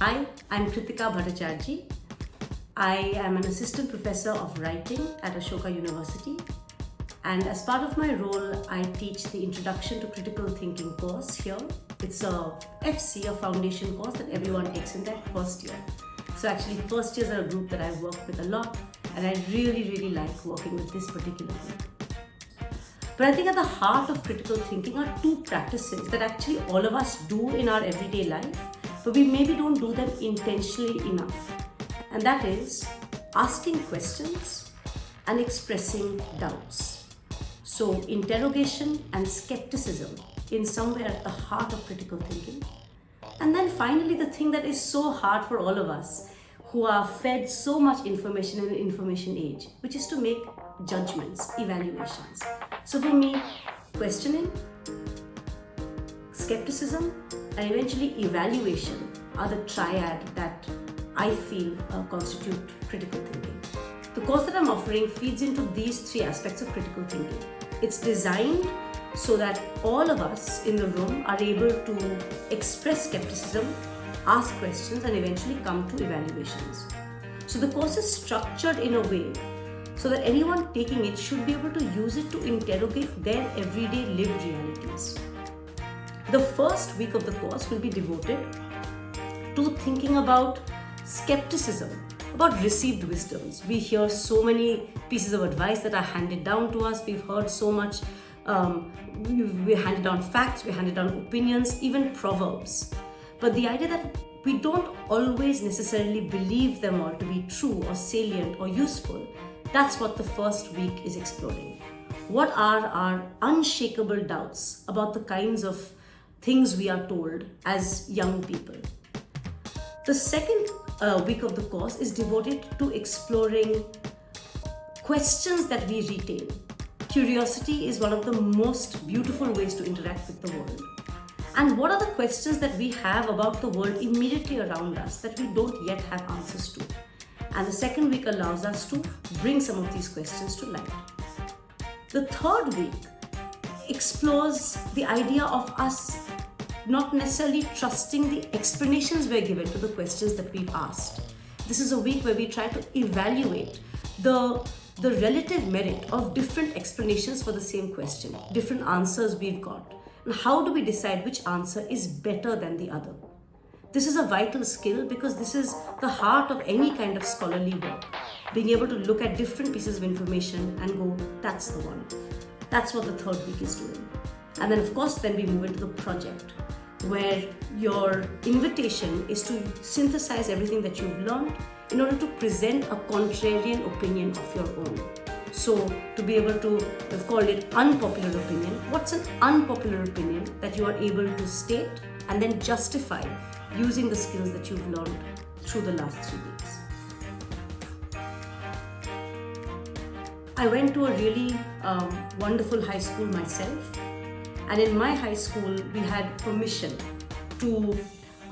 Hi, I'm Kritika Bhattacharjee. I am an assistant professor of writing at Ashoka University, and as part of my role, I teach the Introduction to Critical Thinking course here. It's a FC, a foundation course that everyone takes in their first year. So actually, first years are a group that I work with a lot, and I really like working with this particular group. But I think at the heart of critical thinking are two practices that actually all of us do in our everyday life, but we maybe don't do them intentionally enough. And that is asking questions and expressing doubts. So interrogation and skepticism in somewhere at the heart of critical thinking. And then finally, the thing that is so hard for all of us who are fed so much information in an information age, which is to make judgments, evaluations. So for me, questioning, skepticism, and eventually evaluation are the triad that I feel constitute critical thinking. The course that I'm offering feeds into these three aspects of critical thinking. It's designed so that all of us in the room are able to express skepticism, ask questions, and eventually come to evaluations. So the course is structured in a way so that anyone taking it should be able to use it to interrogate their everyday lived realities. The first week of the course will be devoted to thinking about skepticism, about received wisdoms. We hear so many pieces of advice that are handed down to us. We've heard so much. We handed down facts, we handed down opinions, even proverbs. But the idea that we don't always necessarily believe them all to be true or salient or useful, that's what the first week is exploring. What are our unshakable doubts about the kinds of things we are told as young people? The second week of the course is devoted to exploring questions that we retain. Curiosity is one of the most beautiful ways to interact with the world. And what are the questions that we have about the world immediately around us that we don't yet have answers to? And the second week allows us to bring some of these questions to light. The third week explores the idea of us not necessarily trusting the explanations we're given to the questions that we've asked. This is a week where we try to evaluate the relative merit of different explanations for the same question, different answers we've got, and how do we decide which answer is better than the other. This is a vital skill because this is the heart of any kind of scholarly work. Being able to look at different pieces of information and go, that's the one. That's what the third week is doing. And then of course, then we move into the project where your invitation is to synthesize everything that you've learned in order to present a contrarian opinion of your own. So to be able to, we've called it unpopular opinion. What's an unpopular opinion that you are able to state and then justify using the skills that you've learned through the last 3 weeks? I went to a really wonderful high school myself, and in my high school we had permission to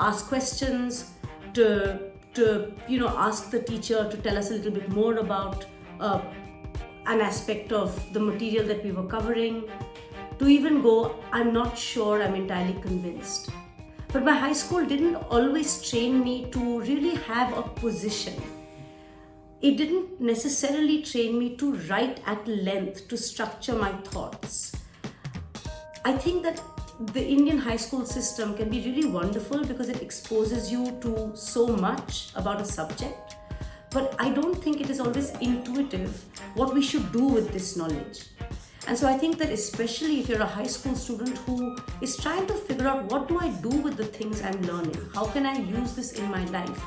ask questions, to ask the teacher to tell us a little bit more about an aspect of the material that we were covering, to even go, I'm not sure, I'm entirely convinced. But my high school didn't always train me to really have a position. It didn't necessarily train me to write at length, to structure my thoughts. I think that the Indian high school system can be really wonderful because it exposes you to so much about a subject. But I don't think it is always intuitive what we should do with this knowledge. And so I think that especially if you're a high school student who is trying to figure out what do I do with the things I'm learning? How can I use this in my life?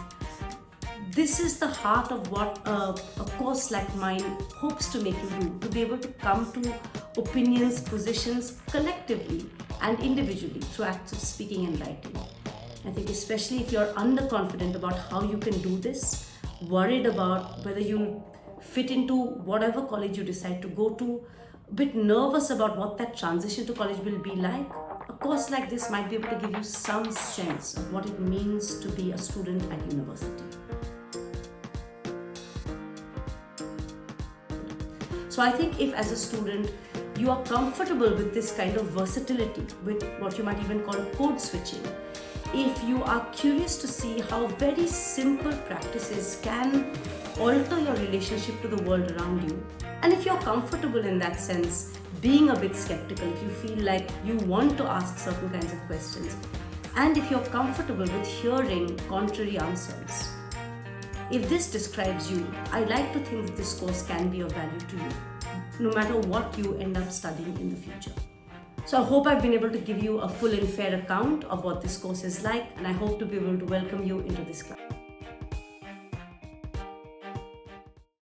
This is the heart of what a course like mine hopes to make you do, to be able to come to opinions, positions collectively and individually through acts of speaking and writing. I think especially if you're underconfident about how you can do this, worried about whether you'll fit into whatever college you decide to go to, a bit nervous about what that transition to college will be like, a course like this might be able to give you some sense of what it means to be a student at university. So I think if as a student you are comfortable with this kind of versatility, with what you might even call code switching, if you are curious to see how very simple practices can alter your relationship to the world around you, and if you're comfortable in that sense, being a bit skeptical, if you feel like you want to ask certain kinds of questions, and if you're comfortable with hearing contrary answers, if this describes you, I like to think that this course can be of value to you, no matter what you end up studying in the future. So I hope I've been able to give you a full and fair account of what this course is like, and I hope to be able to welcome you into this class.